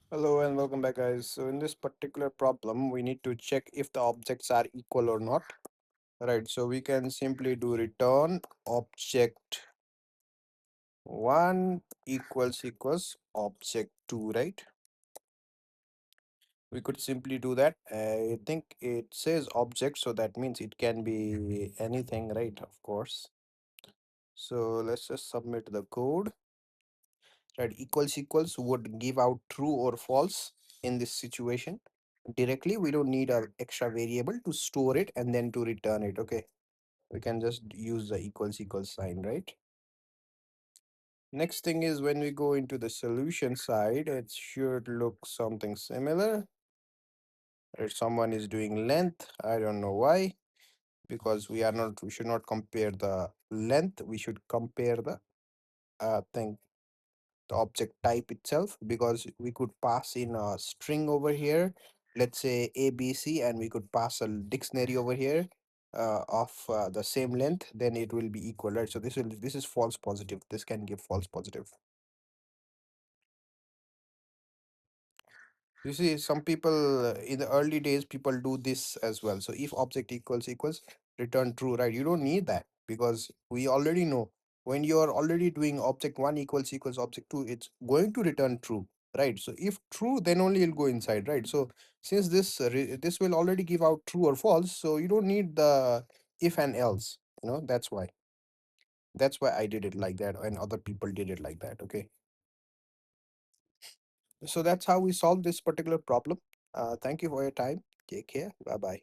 Hello and welcome back, guys. So in this particular problem, we need to check if the objects are equal or not. Right, so we can simply do return object 1 equals object 2, right? We could simply do that. I think it says object, so that means it can be anything, right? Of course. So let's just submit the code. Right, equals would give out true or false in this situation directly. We don't need a extra variable to store it and then to return it. Okay, we can just use the equals sign, right? Next thing is when we go into the solution side, it should look something similar. If someone is doing length, I don't know why, because we should not compare the length, we should compare the thing, the object type itself, because we could pass in a string over here, let's say ABC, and we could pass a dictionary over here of the same length, then it will be equal, right? So this is false positive, this can give false positive. You see, some people in the early days, people do this as well. So if object equals return true, right? You don't need that because we already know when you are already doing object one equals object two, it's going to return true, right? So if true, then only it'll go inside, right? So since this will already give out true or false, so you don't need the if and else. That's why I did it like that, and other people did it like that. Okay. So that's how we solve this particular problem. Thank you for your time. Take care. Bye bye.